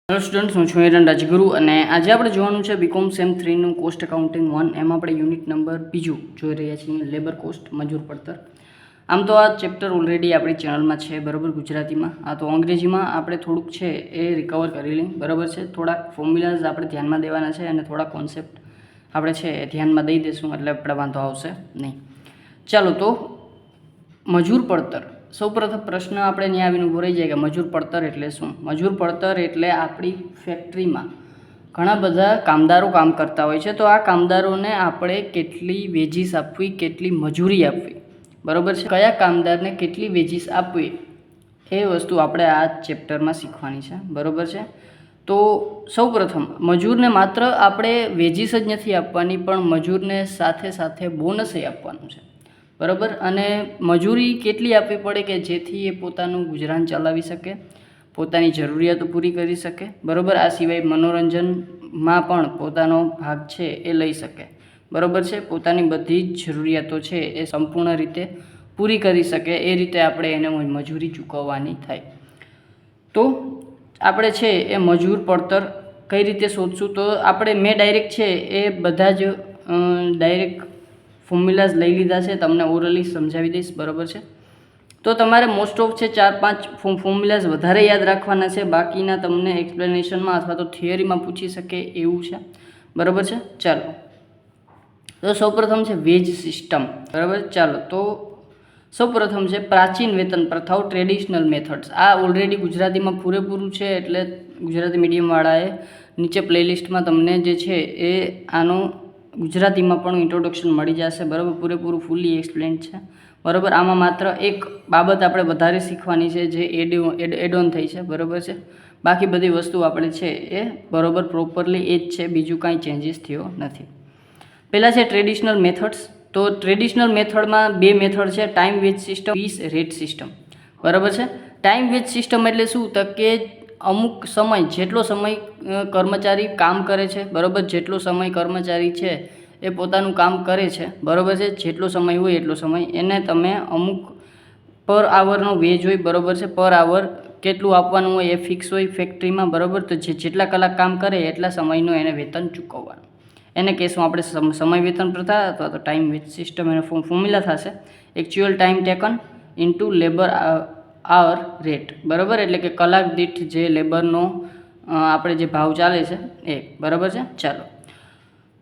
Hello students, હું છું હિરણ રાજગુરુ અને આજે આપણે જોવાનું છે બીકોમ સેમ 3નું કોસ્ટ એકાઉન્ટિંગ 1. એમાં આપણે યુનિટ નંબર 2 જોઈ રહ્યા છીએ, લેબર કોસ્ટ, મજૂર પડતર. આમ તો આ ચેપ્ટર ઓલરેડી આપણી ચેનલમાં છે, બરાબર, ગુજરાતીમાં. આ તો અંગ્રેજીમાં આપણે થોડુંક છે એ રિકવર કરી લઈએ, બરાબર છે. થોડાક ફોર્મ્યુલાઝ આપણે ધ્યાનમાં દેવાના છે અને થોડા કોન્સેપ્ટ આપણે છે એ ધ્યાનમાં દઈ દઈશું, એટલે આપણે વાંધો આવશે નહીં. ચાલો, તો મજૂર પડતર. સૌપ્રથમ પ્રશ્ન આપણે ત્યાં આવીને ઊભો રહી જાય કે મજૂર પડતર એટલે શું? મજૂર પડતર એટલે આપણી ફેક્ટરીમાં ઘણા બધા કામદારો કામ કરતા હોય છે, તો આ કામદારોને આપણે કેટલી વેજીસ આપવી, કેટલી મજૂરી આપવી, બરાબર છે, કયા કામદારને કેટલી વેજીસ આપવી, એ વસ્તુ આપણે આ ચેપ્ટરમાં શીખવાની છે, બરાબર છે. તો સૌપ્રથમ મજૂરને માત્ર આપણે વેજીસ જ નથી આપવાની, પણ મજૂરને સાથે સાથે બોનસે આપવાનું છે, બરાબર. અને મજૂરી કેટલી આપવી પડે કે જેથી એ પોતાનું ગુજરાન ચલાવી શકે, પોતાની જરૂરિયાતો પૂરી કરી શકે, બરાબર. આ સિવાય મનોરંજનમાં પણ પોતાનો ભાગ છે એ લઈ શકે, બરાબર છે. પોતાની બધી જ જરૂરિયાતો છે એ સંપૂર્ણ રીતે પૂરી કરી શકે, એ રીતે આપણે એને મજૂરી ચૂકવવાની થાય. તો આપણે છે એ મજૂર પડતર કઈ રીતે શોધશું? તો મેં ડાયરેક્ટ છે એ બધા જ ડાયરેક્ટ ફોર્મ્યુલાઝ લઈ લીધા છે, તમને ઓરલી સમજાવી દઈશ, બરાબર છે. તો તમારે મોસ્ટ ઓફ છે 4-5 ફોર્મ્યુલાઝ વધારે યાદ રાખવાના છે, બાકીના તમને એક્સપ્લેનેશનમાં અથવા તો થિયરીમાં પૂછી શકે એવું છે, બરાબર છે. ચાલો, તો સૌપ્રથમ છે વેજ સિસ્ટમ, બરાબર. ચાલો, તો સૌપ્રથમ છે પ્રાચીન વેતન પ્રથાઓ, ટ્રેડિશનલ મેથડ્સ. આ ઓલરેડી ગુજરાતીમાં પૂરેપૂરું છે, એટલે ગુજરાતી મીડિયમવાળાએ નીચે પ્લેલિસ્ટમાં તમને જે છે એ આનું ગુજરાતીમાં પણ ઇન્ટ્રોડક્શન મળી જશે, બરાબર. પૂરેપૂરું ફૂલ્લી એક્સપ્લેન છે, બરાબર. આમાં માત્ર એક બાબત આપણે વધારે શીખવાની છે જે એડ ઓન થઈ છે, બરાબર છે. બાકી બધી વસ્તુ આપણે છે એ બરાબર પ્રોપરલી એ જ છે, બીજું કાંઈ ચેન્જીસ થયો નથી. પહેલાં છે ટ્રેડિશનલ મેથડ્સ. તો ટ્રેડિશનલ મેથડમાં બે મેથડ છે, time wage system, piece rate system, બરાબર છે. ટાઈમ વેજ સિસ્ટમ એટલે શું? તો કે અમુક સમય, જેટલો સમય કર્મચારી કામ કરે છે, બરાબર, જેટલો સમય કર્મચારી છે એ પોતાનું કામ કરે છે, બરાબર છે, જેટલો સમય હોય એટલો સમય એને તમે અમુક પર આવરનો વેજ હોય, બરાબર છે. પર આવર કેટલું આપવાનું હોય એ ફિક્સ હોય ફેક્ટરીમાં, બરાબર. તો જેટલા કલાક કામ કરે એટલા સમયનું એને વેતન ચૂકવવાનું, એને કહેશું આપણે સમય વેતન પ્રથા અથવા તો ટાઈમ વેજ સિસ્ટમ. એનો ફોર્મ્યુલા થશે actual time taken into labour hour rate, બરાબર. એટલે કે કલાક દીઠ જે લેબરનો આપણે જે ભાવ ચાલે છે એ, બરાબર છે. ચાલો,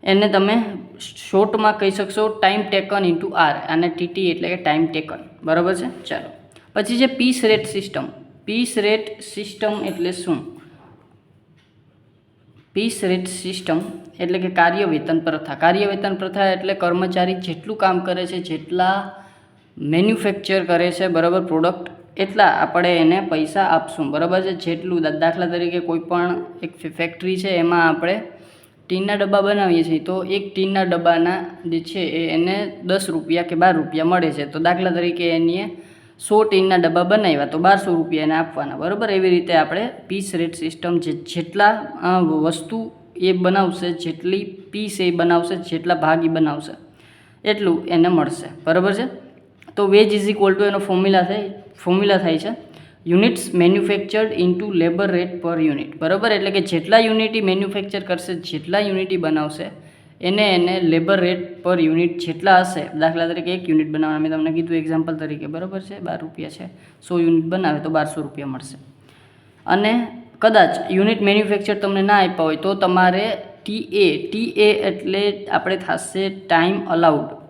એને તમે શોર્ટમાં કહી શકશો ટાઈમ ટેકન ઇન્ટુ આર, અને ટીટી એટલે કે ટાઈમ ટેકન, બરાબર છે. ચાલો, પછી છે piece rate system. Piece rate system એટલે શું? પીસ રેટ સિસ્ટમ એટલે કે કાર્ય વેતન પ્રથા. કાર્ય વેતન પ્રથા એટલે કર્મચારી જેટલું કામ કરે છે, જેટલા મેન્યુફેક્ચર કરે છે, બરાબર, પ્રોડક્ટ, એટલા આપણે એને પૈસા આપશું, બરાબર છે. જેટલું, દાખલા તરીકે કોઈ પણ એક ફેક્ટરી છે, એમાં આપણે ટીનના ડબ્બા બનાવીએ છીએ, તો એક ટીનના ડબ્બાના જે છે એને 10 રૂપિયા કે 12 રૂપિયા મળે છે. તો દાખલા તરીકે એની 100 ટીનના ડબ્બા બનાવ્યા તો 1200 રૂપિયા એને આપવાના, બરાબર. એવી રીતે આપણે પીસ રેટ સિસ્ટમ, જેટલા વસ્તુ એ બનાવશે, જેટલી પીસ એ બનાવશે, જેટલા ભાગ એ બનાવશે એટલું એને મળશે, બરાબર છે. તો વેજ ઇઝ ઇક્વલ ટુ એનો ફોર્મ્યુલા થાય છે units manufactured into labour rate પર યુનિટ, બરાબર. એટલે કે જેટલા યુનિટી મેન્યુફેક્ચર કરશે, જેટલા યુનિટી બનાવશે, એને લેબર રેટ પર યુનિટ જેટલા હશે, દાખલા તરીકે 1 યુનિટ બનાવવાના, મેં તમને કીધું એક્ઝામ્પલ તરીકે, બરાબર છે, 12 રૂપિયા છે, 100 યુનિટ બનાવે તો 1200 રૂપિયા મળશે. અને કદાચ યુનિટ મેન્યુફેક્ચર તમને ના આપ્યા હોય તો તમારે ટીએ એટલે આપણે થશે ટાઈમ અલાઉડ.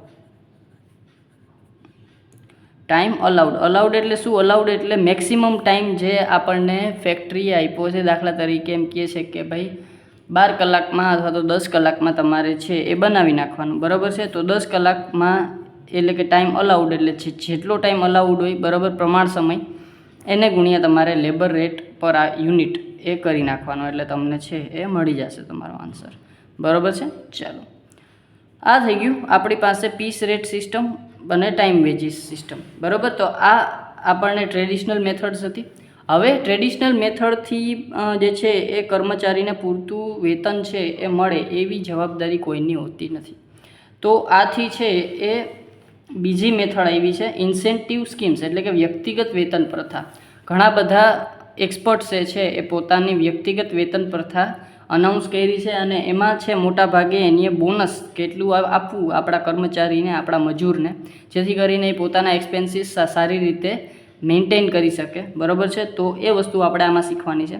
ટાઈમ અલાઉડ એટલે શું? અલાઉડ એટલે મેક્સિમમ ટાઈમ જે આપણને ફેક્ટરીએ આપ્યો છે. દાખલા તરીકે એમ કહે છે કે ભાઈ 12 કલાકમાં અથવા તો 10 કલાકમાં તમારે છે એ બનાવી નાખવાનું, બરાબર છે. તો 10 કલાકમાં એટલે કે ટાઈમ અલાઉડ એટલે જેટલો ટાઈમ અલાઉડ હોય, બરાબર, પ્રમાણ સમય, એને ગુણ્યા તમારે લેબર રેટ પર આ યુનિટ એ કરી નાખવાનો, એટલે તમને છે એ મળી જશે તમારો આન્સર, બરાબર છે. ચાલો, આ થઈ ગયું આપણી પાસે પીસ રેટ સિસ્ટમ અને ટાઈમ વેજીસ સિસ્ટમ, બરાબર. તો આ આપણને ટ્રેડિશનલ મેથડ્સ હતી. હવે ટ્રેડિશનલ મેથડથી જે છે એ કર્મચારીને પૂરતું વેતન છે એ મળે એવી જવાબદારી કોઈની હોતી નથી. તો આથી છે એ બીજી મેથડ આવી છે ઇન્સેન્ટિવ સ્કીમ્સ, એટલે કે વ્યક્તિગત વેતન પ્રથા. ઘણા બધા એક્સપર્ટ્સે છે એ પોતાની વ્યક્તિગત વેતન પ્રથા અનાઉન્સ કરી છે અને એમાં છે મોટા ભાગે એની બોનસ કેટલું આપવું આપણા કર્મચારીને, આપણા મજૂરને, જેથી કરીને એ પોતાના એક્સપેન્સીસ સારી રીતે મેન્ટેન કરી શકે. બરાબર છે. તો એ વસ્તુ આપણે આમાં શીખવાની છે.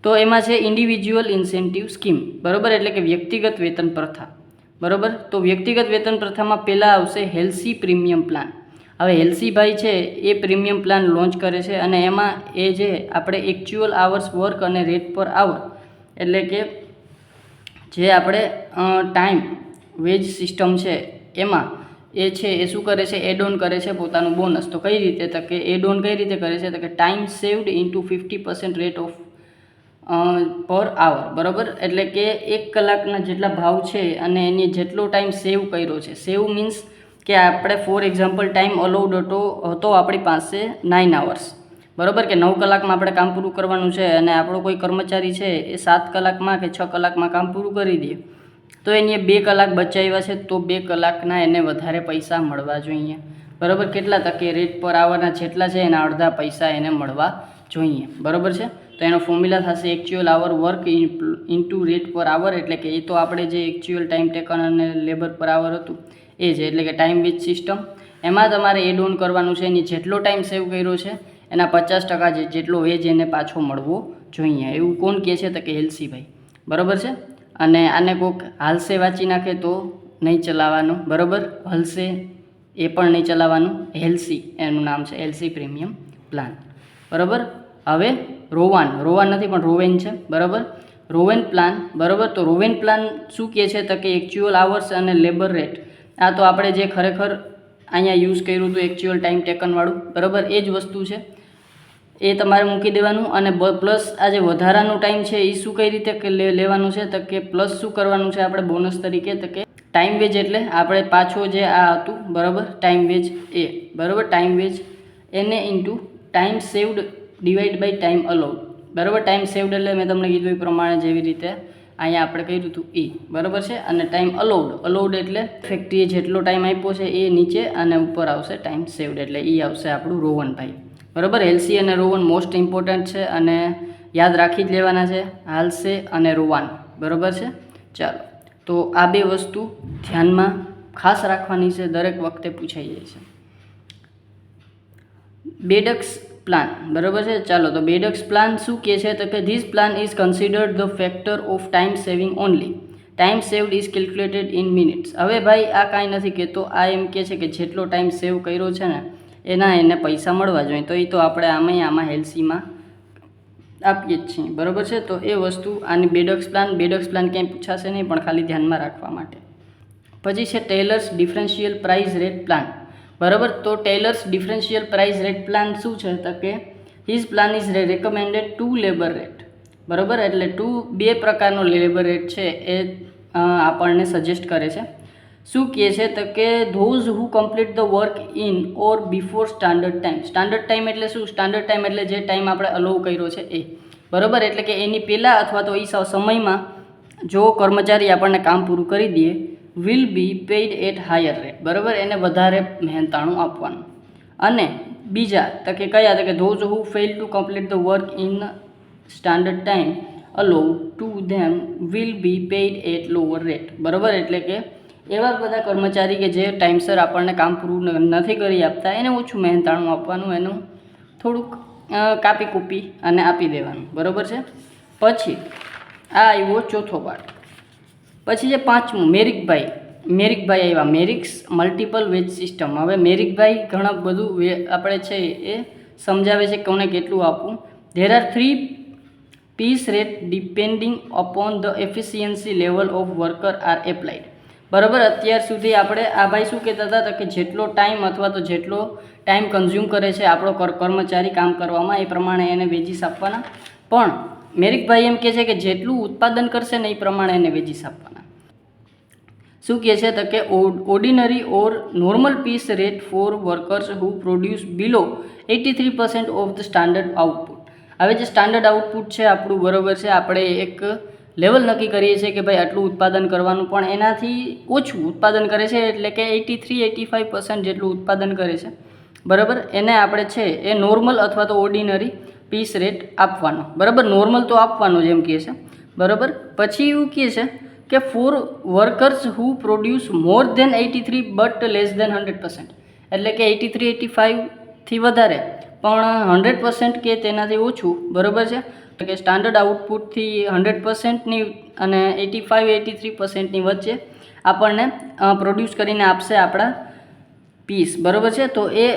તો એમાં છે ઇન્ડિવિજ્યુઅલ ઇન્સેન્ટિવ સ્કીમ. બરાબર, એટલે કે વ્યક્તિગત વેતન પ્રથા. બરાબર, તો વ્યક્તિગત વેતન પ્રથામાં પહેલાં આવશે હેલ્સી પ્રીમિયમ પ્લાન. હવે હેલ્સીભાઈ છે એ પ્રીમિયમ પ્લાન લોન્ચ કરે છે અને એમાં એ જે આપણે એકચ્યુઅલ આવર્સ વર્ક અને રેટ પર આવર, એટલે કે જે આપણે ટાઈમ વેજ સિસ્ટમ છે એમાં એ છે એ શું કરે છે, એડ ઓન કરે છે પોતાનું બોનસ. તો કઈ રીતે? તો કે એડ ઓન કઈ રીતે કરે છે? તો કે time saved into 50% rate of પર આવર. બરાબર, એટલે કે 1 કલાકના જેટલા ભાવ છે અને એની જેટલો ટાઈમ સેવ કર્યો છે. સેવ મીન્સ કે આપણે ફોર એક્ઝામ્પલ ટાઈમ અલાઉડ હતો આપણી પાસે 9 આવર્સ. બરાબર, કે 9 કલાકમાં આપણે કામ પૂરું કરવાનું છે અને આપણો કોઈ કર્મચારી છે એ 7 કલાકમાં કે 6 કલાકમાં કામ પૂરું કરી દે, તો એને 2 કલાક બચાવ્યા છે, તો 2 કલાકના એને વધારે પૈસા મળવા જોઈએ. બરાબર, કેટલા ટકે? રેટ પર આવરના જેટલા છે એના અડધા પૈસા એને મળવા જોઈએ. બરાબર છે. તો એનો ફોર્મ્યુલા થશે એકચ્યુઅલ આવર વર્ક ઇન્ટુ રેટ પર આવર, એટલે કે એ તો આપણે જે એકચ્યુઅલ ટાઈમ ટેકન અને લેબર પર આવર હતું એ છે, એટલે કે ટાઈમ વેજ સિસ્ટમ. એમાં તમારે એડ ઓન કરવાનું છે એની જેટલો ટાઈમ સેવ કર્યો છે એના 50% જેટલો વેજ એને પાછો મળવો જોઈએ. એવું કોણ કહે છે? તો કે હેલ્સીભાઈ. બરાબર છે. અને આને કોઈક હાલસે વાંચી નાખે તો નહીં ચલાવવાનું. બરાબર, હલસે એ પણ નહીં ચલાવવાનું. હેલ્સી એનું નામ છે, હેલ્સી પ્રીમિયમ પ્લાન. બરાબર. હવે રોવાન નથી પણ રોવેન છે. બરાબર, રોવેન પ્લાન. બરાબર, તો રોવેન પ્લાન શું કહે છે? તો કે એકચ્યુઅલ આવર્સ અને લેબર રેટ. આ તો આપણે જે ખરેખર અહીંયા યુઝ કર્યું હતું એકચ્યુઅલ ટાઈમ ટેકનવાળું. બરાબર, એ જ વસ્તુ છે, એ તમારે મૂકી દેવાનું. અને પ્લસ આ જે વધારાનો ટાઈમ છે એ શું કઈ રીતે લેવાનું છે? તો કે પ્લસ શું કરવાનું છે આપણે બોનસ તરીકે? તો કે ટાઈમ વેજ, એટલે આપણે પાછો જે આ હતું, બરાબર, ટાઈમ વેજ એ, બરાબર, ટાઈમ વેજ એને into time saved divide by time allowed. બરાબર, ટાઈમ સેવ્ડ એટલે મેં તમને કીધું એ પ્રમાણે જેવી રીતે અહીંયા આપણે કર્યું હતું એ. બરાબર છે. અને ટાઈમ અલાઉડ એટલે ફેક્ટરીએ જેટલો ટાઈમ આપ્યો છે એ નીચે અને ઉપર આવશે ટાઈમ સેવ્ડ, એટલે એ આવશે આપણું રોવનભાઈ. બરાબર, એલસી અને રોવન મોસ્ટ ઇમ્પોર્ટન્ટ છે અને યાદ રાખી જ લેવાના છે, હાલસે અને રોવાન. બરાબર છે. ચાલો, તો આ બે વસ્તુ ધ્યાનમાં ખાસ રાખવાની છે, દરેક વખતે પૂછાઈ જાય છે. બેડક્સ પ્લાન. બરાબર છે. ચાલો, તો બેડક્સ પ્લાન શું કહે છે? તો કે this plan is considered the factor of time saving only. Time saved is calculated in minutes. હવે ભાઈ આ કાંઈ નથી કહેતો, આ એમ કહે છે કે જેટલો ટાઈમ સેવ કર્યો છે ને એને પૈસા મળવા જોઈએ. તો એ તો આપણે આમાં હેલ્સીમાં આપીએ જ છીએ. બરાબર છે. તો એ વસ્તુ આની બેડક્સ પ્લાન ક્યાંય પૂછાશે નહીં, પણ ખાલી ધ્યાનમાં રાખવા માટે. પછી છે Taylor's differential price rate plan. બરાબર, તો Taylor's differential price rate plan શું છે? તો કે his plan is recommended to labour rate. બરાબર, એટલે બે પ્રકારનો લેબર રેટ છે એ આપણને સજેસ્ટ કરે છે. શું કહે છે? તો કે those who complete the work in or before standard time. Standard time એટલે શું? સ્ટાન્ડર્ડ ટાઈમ એટલે જે ટાઈમ આપણે અલાઉ કર્યો છે એ. બરાબર, એટલે કે એની પહેલાં અથવા તો એ સમયમાં જો કર્મચારી આપણને કામ પૂરું કરી દે, will be paid at higher rate. બરાબર, એને વધારે મહેનતાણું આપવાનું. અને બીજા તો કે કયા? તો કે those who fail to complete the work in standard time allowed to them will be paid at lower rate. બરાબર, એટલે કે એવા બધા કર્મચારી કે જે ટાઈમસર આપણને કામ પૂરું નથી કરી આપતા એને ઓછું મહેનતાણું આપવાનું, એનું થોડુંક કાપી કૂપી અને આપી દેવાનું. બરાબર છે. પછી આ આવ્યો ચોથો પાર્ટ. પછી જે પાંચમું મેરિકભાઈ આવ્યા, મેરિક્સ મલ્ટિપલ વેજ સિસ્ટમ. હવે મેરિકભાઈ ઘણા બધું આપણે છે એ સમજાવે છે કોને કેટલું આપવું. There are 3 piece rate depending upon the efficiency level of worker are applied. બરાબર, અત્યાર સુધી આપણે આ ભાઈ શું કહેતા હતા? તો કે જેટલો ટાઈમ અથવા તો જેટલો ટાઈમ કન્ઝ્યુમ કરે છે આપણો કર્મચારી કામ કરવામાં, એ પ્રમાણે એને વેજીસ આપવાના. પણ મેરિકભાઈ એમ કહે છે કે જેટલું ઉત્પાદન કરશે ને એ પ્રમાણે એને વેજીસ આપવાના. શું કહે છે? તો કે ordinary or normal piece rate for workers who produce below 83% of the standard output. હવે જે સ્ટાન્ડર્ડ આઉટપુટ છે આપણું, બરાબર છે, આપણે એક લેવલ નક્કી કરીએ છીએ કે ભાઈ આટલું ઉત્પાદન કરવાનું, પણ એનાથી ઓછું ઉત્પાદન કરે છે, એટલે કે 83-85% જેટલું ઉત્પાદન કરે છે. બરાબર, એને આપણે છે એ નોર્મલ અથવા તો ઓર્ડિનરી પીસ રેટ આપવાનો, બરાબર. નોર્મલ તો આપવાનો જ એમ કહે છે, બરાબર. પછી એવું કહે છે કે for workers who produce more than 83 but less than 100%, એટલે કે 83 85થી વધારે પણ 100% કે તેનાથી ઓછું, બરાબર છે. કે સ્ટાન્ડર્ડ આઉટપુટથી 100%ની અને 85-83%ની વચ્ચે આપણને પ્રોડ્યુસ કરીને આપશે આપણા પીસ, બરાબર છે. તો એ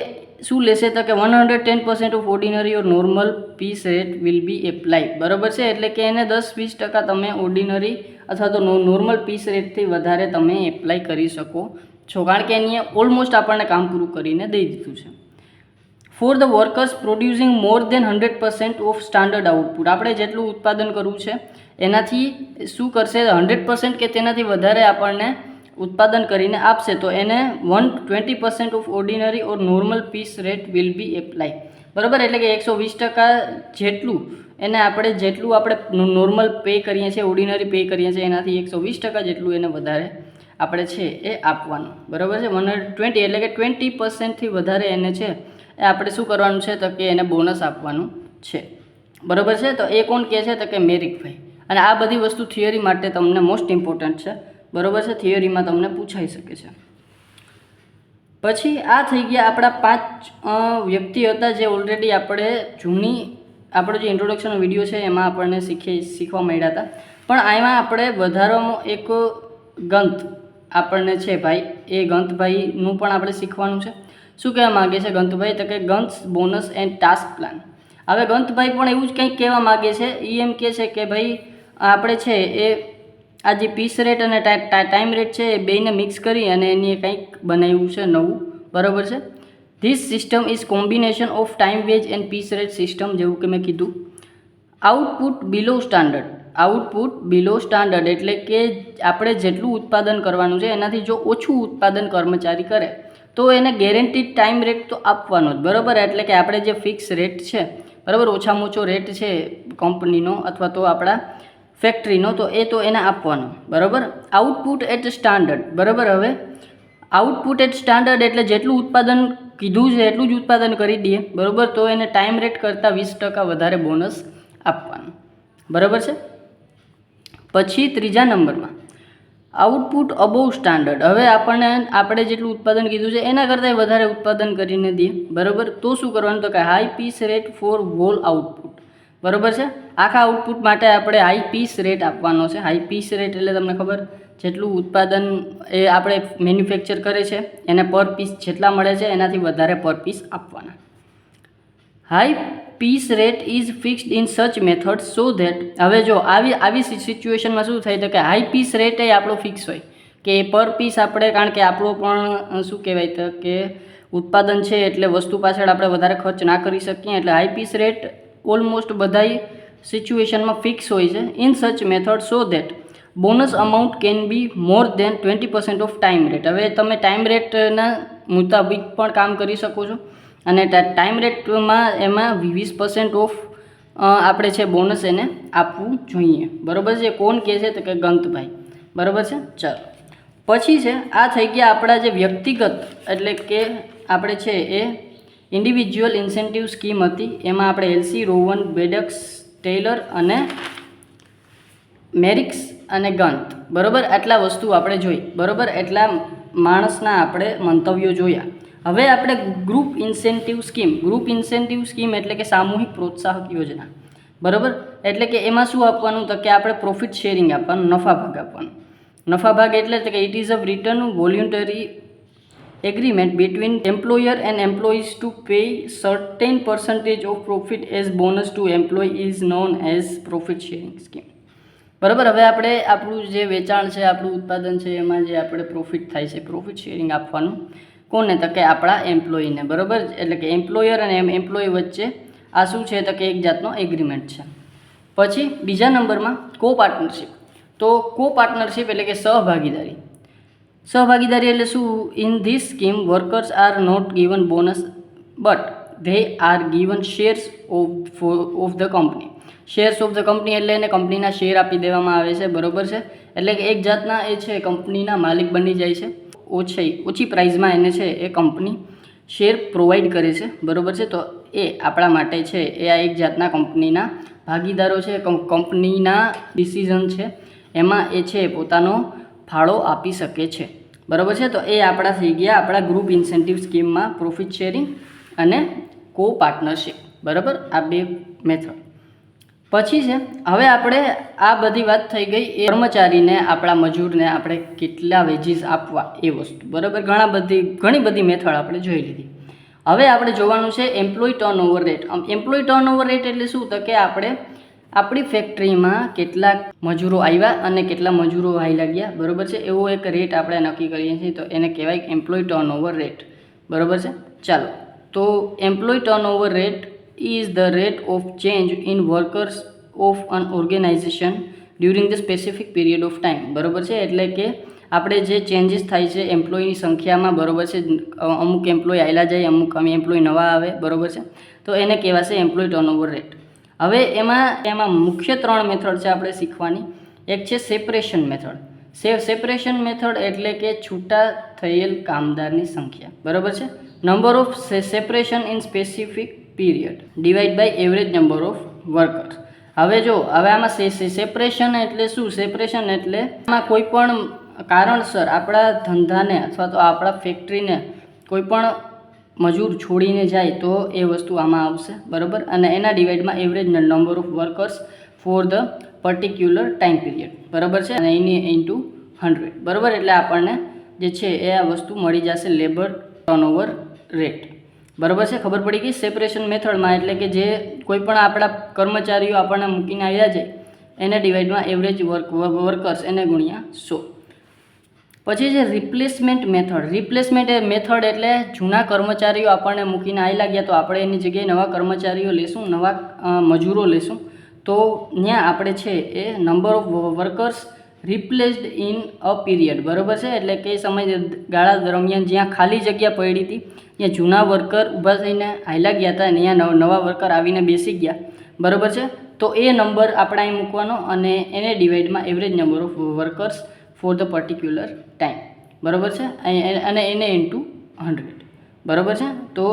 શું લેશે તો કે 110% of ordinary or normal piece rate will be apply, બરાબર છે. એટલે કે એને 10-20% તમે ઓર્ડિનરી અથવા તો નોર્મલ પીસ રેટથી વધારે તમે એપ્લાય કરી શકો છો, કારણ કે એની ઓલમોસ્ટ આપણને કામ પૂરું કરીને દઈ દીધું છે. For the workers producing more than 100% of standard output, આપણે જેટલું ઉત્પાદન કરવું છે એનાથી શું કરશે 100% કે તેનાથી વધારે આપણને ઉત્પાદન કરીને આપશે, તો એને 120% of ordinary or normal piece rate will be apply, બરાબર. એટલે કે 120% જેટલું એને જેટલું આપણે નોર્મલ પે કરીએ છીએ, ઓર્ડિનરી પે કરીએ છીએ, એનાથી 120% જેટલું એને વધારે આપણે છે એ આપવાનું, બરાબર છે. 120 એટલે કે 20%થી વધારે એને છે એ આપણે શું કરવાનું છે તો કે એને બોનસ આપવાનું છે, બરાબર છે. તો એ કોણ કહે છે તો કે મેરિકભાઈ. અને આ બધી વસ્તુ થિયરી માટે તમને મોસ્ટ ઇમ્પોર્ટન્ટ છે, બરાબર છે. થિયરીમાં તમને પૂછાઈ શકે છે. પછી આ થઈ ગયા આપણા 5 વ્યક્તિ હતા જે ઓલરેડી આપણો જે ઇન્ટ્રોડક્શનનો વિડીયો છે એમાં આપણને શીખવા મળ્યા હતા. પણ આમાં આપણે વધારામાં એક ગંત આપણને છે ભાઈ, એ ગંતભાઈનું પણ આપણે શીખવાનું છે. શું કહેવા માગે છે ગંતભાઈ તો કે guns bonus and task plan. હવે ગંતભાઈ પણ એવું જ કંઈક કહેવા માગે છે. એ એમ કહે છે કે ભાઈ આપણે છે એ આ જે પીસ રેટ અને ટાઈમ રેટ છે એ બેયને મિક્સ કરી અને એની કંઈક બનાવ્યું છે નવું, બરાબર છે. This system is combination of time wage and piece rate system, જેવું કે મેં કીધું. આઉટપુટ બિલો સ્ટાન્ડર્ડ એટલે કે આપણે જેટલું ઉત્પાદન કરવાનું છે એનાથી જો ઓછું ઉત્પાદન કર્મચારી કરે તો એને ગેરંટીડ ટાઈમ રેટ તો આપવાનો જ, બરાબર. એટલે કે આપણે જે ફિક્સ રેટ છે, બરાબર, ઓછામાં ઓછો રેટ છે કંપનીનો અથવા તો આપણા ફેક્ટરીનો, તો એ તો એને આપવાનો, બરાબર. આઉટપુટ એટ સ્ટાન્ડર્ડ, બરાબર. હવે આઉટપુટ એટ સ્ટાન્ડર્ડ એટલે જેટલું ઉત્પાદન કીધું છે એટલું જ ઉત્પાદન કરી દઈએ, બરાબર, તો એને ટાઈમ રેટ કરતાં 20% વધારે બોનસ આપવાનું, બરાબર છે. પછી ત્રીજા નંબરમાં આઉટપુટ અબોવ સ્ટાન્ડર્ડ. હવે આપણે જેટલું ઉત્પાદન કીધું છે એના કરતાં વધારે ઉત્પાદન કરીને દઈએ, બરાબર. તો શું કરવાનું તો કે high piece rate for whole output, બરાબર છે. આખા આઉટપુટ માટે આપણે હાઈ પીસ રેટ આપવાનો છે. હાઈ પીસ રેટ એટલે તમને ખબર, જેટલું ઉત્પાદન એ આપણે મેન્યુફેક્ચર કરે છે એને પર પીસ જેટલા મળે છે એનાથી વધારે પર પીસ આપવાના. High piece rate is fixed in such method so that, હવે જો આવી સિચ્યુએશનમાં શું થાય તો કે હાઈ પીસ રેટ એ આપણો ફિક્સ હોય કે પર પીસ આપણે, કારણ કે આપણો પણ શું કહેવાય તો કે ઉત્પાદન છે એટલે વસ્તુ પાછળ આપણે વધારે ખર્ચ ના કરી શકીએ, એટલે હાઈ પીસ રેટ ઓલમોસ્ટ બધાય સિચ્યુએશનમાં ફિક્સ હોય છે. In such method so that bonus amount can be more than 20% of time rate. હવે તમે ટાઈમ રેટના મુતાબિક પણ કામ કરી શકો છો અને ટાઈમ રેટમાં એમાં 20% ઓફ આપણે છે બોનસ એને આપવું જોઈએ, બરાબર છે. કોણ કહે છે તો કે ગંતભાઈ, બરાબર છે. ચાલો પછી છે આ થઈ ગયા આપણા જે વ્યક્તિગત એટલે કે આપણે છે એ ઇન્ડિવિજ્યુઅલ ઇન્સેન્ટિવ સ્કીમ હતી, એમાં આપણે એલસી, રોવન, બેડક્સ, ટેલર અને મેરિક્સ અને ગંત, બરાબર, આટલા વસ્તુ આપણે જોઈ, બરાબર. એટલા માણસના આપણે મંતવ્યો જોયા. હવે આપણે ગ્રુપ ઇન્સેન્ટિવ સ્કીમ એટલે કે સામૂહિક પ્રોત્સાહક યોજના, બરાબર. એટલે કે એમાં શું આપવાનું તો કે આપણે પ્રોફિટ શેરિંગ આપવાનું, નફા ભાગ આપવાનો. નફા ભાગ એટલે કે it is a return voluntary agreement between employer and employees to pay certain % of profit as bonus to employ is known as profit sharing scheme, બરાબર. હવે આપણે આપણું જે વેચાણ છે, આપણું ઉત્પાદન છે, એમાં જે આપણે પ્રોફિટ થાય છે, પ્રોફિટ શેરિંગ આપવાનું કોને તો કે આપણા એમ્પ્લોયીને, બરાબર. એટલે કે એમ્પ્લોયર અને એમ્પ્લોયી વચ્ચે આ શું છે તો કે એક જાતનો એગ્રીમેન્ટ છે. પછી બીજા નંબરમાં કો પાર્ટનરશિપ. તો કો પાર્ટનરશિપ એટલે કે સહભાગીદારી એટલે શું? In this scheme workers are not given bonus but they are given shares of the company. Shares of the company એટલે એને કંપનીના શેર આપી દેવામાં આવે છે, બરાબર છે. એટલે કે એક જાતના એ છે કંપનીના માલિક બની જાય છે. ઓછી પ્રાઇઝમાં એને છે એ કંપની શેર પ્રોવાઈડ કરે છે, બરાબર છે. તો એ આપણા માટે છે એ આ એક જાતના કંપનીના ભાગીદારો છે, કંપનીના ડિસિઝન છે એમાં એ છે પોતાનો ફાળો આપી શકે છે, બરાબર છે. તો એ આપણા થઈ ગયા આપણા ગ્રુપ ઇન્સેન્ટિવ સ્કીમમાં પ્રોફિટ શેરિંગ અને કો પાર્ટનરશિપ, બરાબર, આ બે મેથડ. પછી છે હવે આપણે આ બધી વાત થઈ ગઈ એ કર્મચારીને આપણા મજૂરને આપણે કેટલા વેજીસ આપવા એ વસ્તુ, બરાબર. ઘણી બધી મેથડ આપણે જોઈ લીધી. હવે આપણે જોવાનું છે employee turnover rate. Employee turnover rate એટલે શું? તો કે આપણે આપણી ફેક્ટરીમાં કેટલા મજૂરો આવ્યા અને કેટલા મજૂરો હાલ્યા ગયા, બરાબર છે, એવો એક રેટ આપણે નક્કી કરીએ છીએ, તો એને કહેવાય એમ્પ્લોય ટર્નઓવર રેટ, બરાબર છે. ચાલો, તો employee turnover rate is the rate of change in workers of an organization during the specific period of time, બરાબર છે. એટલે કે આપણે જે ચેન્જીસ થાય છે એમ્પ્લોયની સંખ્યામાં, બરાબર છે, અમુક એમ્પ્લોય આવેલા જાય, અમુક એમ્પ્લોય નવા આવે, બરાબર છે, તો એને કહેવાશે એમ્પ્લોય ટર્નઓવર રેટ. હવે એમાં મુખ્ય 3 મેથડ છે આપણે શીખવાની. એક છે સેપરેશન મેથડ. સેપરેશન મેથડ એટલે કે છૂટા થયેલ કામદારની સંખ્યા, બરાબર છે. Number of separation in specific period divide by average number of workers. હવે આમાં સેપરેશન એટલે શું? સેપરેશન એટલે આમાં કોઈ પણ કારણસર આપણા ધંધાને અથવા તો આપણા ફેક્ટરીને કોઈ પણ મજૂર છોડીને જાય તો એ વસ્તુ આમાં આવશે, બરાબર. અને એના ડિવાઈડમાં average number of workers for the particular time period, બરાબર છે, અને એની ઇન્ટુ 100, બરાબર. એટલે આપણને જે છે એ આ વસ્તુ મળી જશે લેબર ટર્નઓવર રેટ, બરાબર છે. ખબર પડી ગઈ સેપરેશન મેથડમાં, એટલે કે જે કોઈ પણ આપણા કર્મચારીઓ આપણને મૂકીને આવ્યા જાય એને ડિવાઈડમાં એવરેજ વર્કર્સ એને ગુણ્યા 100. પછી છે રિપ્લેસમેન્ટ મેથડ. રિપ્લેસમેન્ટ મેથડ એટલે જૂના કર્મચારીઓ આપણને મૂકીને આવેલા ગયા તો આપણે એની જગ્યાએ નવા કર્મચારીઓ લેશું, નવા મજૂરો લેશું, તો ત્યાં આપણે છે એ number of workers replaced in a period, બરાબર છે. એટલે કે સમયગાળા દરમિયાન જ્યાં ખાલી જગ્યા પડી હતી ત્યાં જૂના વર્કર ઊભા થઈને હાલ્યા ગયા હતા અને ત્યાં નવા વર્કર આવીને બેસી ગયા, બરાબર છે. તો એ નંબર આપણે અહીં મૂકવાનો અને એને ડિવાઈડમાં average number of workers for the particular time, બરાબર છે, અને એને ઇન્ટુ 100, બરાબર છે. તો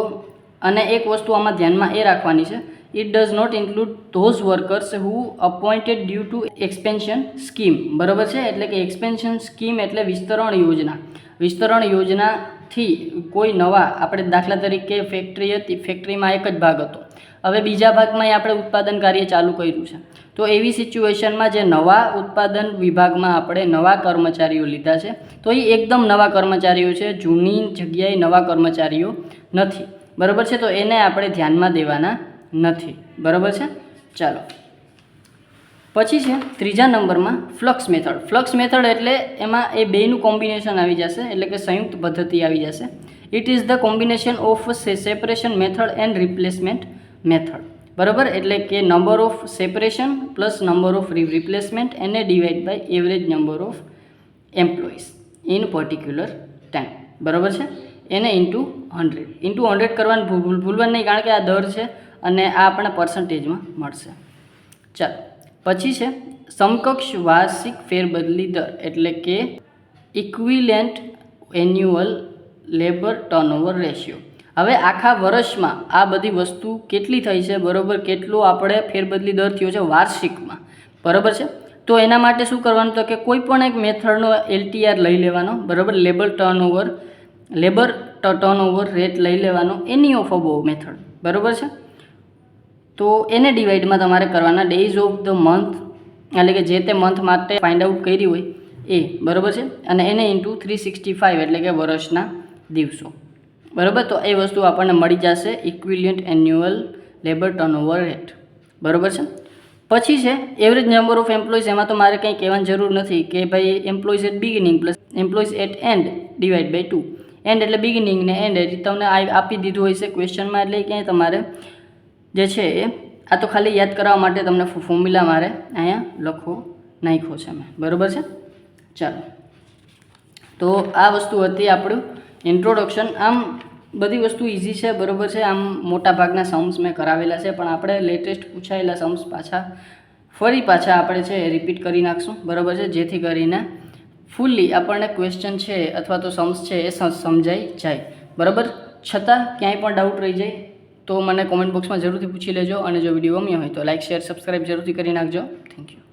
અને એક વસ્તુ આમાં ધ્યાનમાં એ રાખવાની છે, it does not include those workers who appointed due to expansion scheme, બરાબર છે. એટલે કે એક્સપેન્શન સ્કીમ એટલે વિસ્તરણ યોજના. વિસ્તરણ યોજનાથી કોઈ નવા, આપણે દાખલા તરીકે ફેક્ટરી હતી, ફેક્ટરીમાં એક જ ભાગ હતો, હવે બીજા ભાગમાં આપણે ઉત્પાદન કાર્ય ચાલુ કર્યું છે, તો એવી સિચ્યુએશનમાં જે નવા ઉત્પાદન વિભાગમાં આપણે નવા કર્મચારીઓ લીધા છે તો એ એકદમ નવા કર્મચારીઓ છે, જૂની જગ્યાએ નવા કર્મચારીઓ નથી, બરાબર છે. તો એને આપણે ધ્યાનમાં દેવાના નથી, બરાબર છે. ચાલો, પછી છે ત્રીજા નંબરમાં ફ્લક્સ મેથડ. ફ્લક્સ મેથડ એટલે એમાં એ બેનું કોમ્બિનેશન આવી જશે, એટલે કે સંયુક્ત પદ્ધતિ આવી જશે. It is the combination of separation method and replacement method, બરાબર. એટલે કે number of separation plus number of replacement એને divide by average number of employees in particular time, બરાબર છે, એને ઇન્ટુ 100. ઇન્ટુ 100 કરવાનું ભૂલવાનું નહીં, કારણ કે આ દર છે અને આ આપણને પર્સન્ટેજમાં મળશે. ચાલો, પછી છે સમકક્ષ વાર્ષિક ફેરબદલી દર, એટલે કે equivalent annual labour turnover ratio. હવે આખા વર્ષમાં આ બધી વસ્તુ કેટલી થઈ છે, બરાબર, કેટલો આપણે ફેરબદલી દર થયો છે વાર્ષિકમાં, બરાબર છે. તો એના માટે શું કરવાનું? તો કે કોઈ પણ એક મેથડનો LTR લઈ લેવાનો, બરાબર, લેબર ટર્નઓવર રેટ લઈ લેવાનો, એની ઓફ અબોવ મેથડ, બરાબર છે. તો એને ડિવાઈડમાં તમારે કરવાના ડેઝ ઓફ ધ મંથ, એટલે કે જે તે મંથ માટે ફાઇન્ડ આઉટ કરી હોય એ, બરાબર છે, અને એને ઇન્ટુ 365 એટલે કે વર્ષના દિવસો, બરાબર. તો એ વસ્તુ આપણને મળી જશે ઇક્વિલિયન્ટ એન્યુઅલ લેબર ટર્નઓવર રેટ, બરાબર છે. પછી છે એવરેજ નંબર ઓફ એમ્પ્લોઈઝ. એમાં તો મારે કંઈ કહેવાની જરૂર નથી કે ભાઈ employees at beginning plus employees at end divide by 2. And એટલે બિગિનિંગ ને એન્ડ એટલે તમને આપી દીધું હોય છે ક્વેશ્ચનમાં, એટલે ક્યાંય તમારે જે છે એ આ તો ખાલી યાદ કરવા માટે તમને ફોર્મ્યુલા મારે અહીંયા નાખ્યો છે મેં, બરાબર છે. ચાલો, તો આ વસ્તુ હતી આપણું ઇન્ટ્રોડક્શન. આમ બધી વસ્તુ ઇઝી છે, બરાબર છે. આમ મોટા ભાગના સમ્સ મેં કરાવેલા છે, પણ આપણે લેટેસ્ટ પૂછાયેલા સમ્સ ફરી પાછા આપણે છે રિપીટ કરી નાખશું, બરાબર છે, જેથી કરીને ફૂલ્લી આપણને ક્વેશ્ચન છે અથવા તો સમ્સ છે એ સમજાઈ જાય, બરાબર. છતાં ક્યાંય પણ ડાઉટ રહી જાય તો મને કોમેન્ટ બોક્સમાં જરૂરથી પૂછી લેજો અને જો વિડીયો ગમ્યો હોય તો લાઇક શેર સબસ્ક્રાઈબ જરૂરથી કરી નાખજો. Thank you.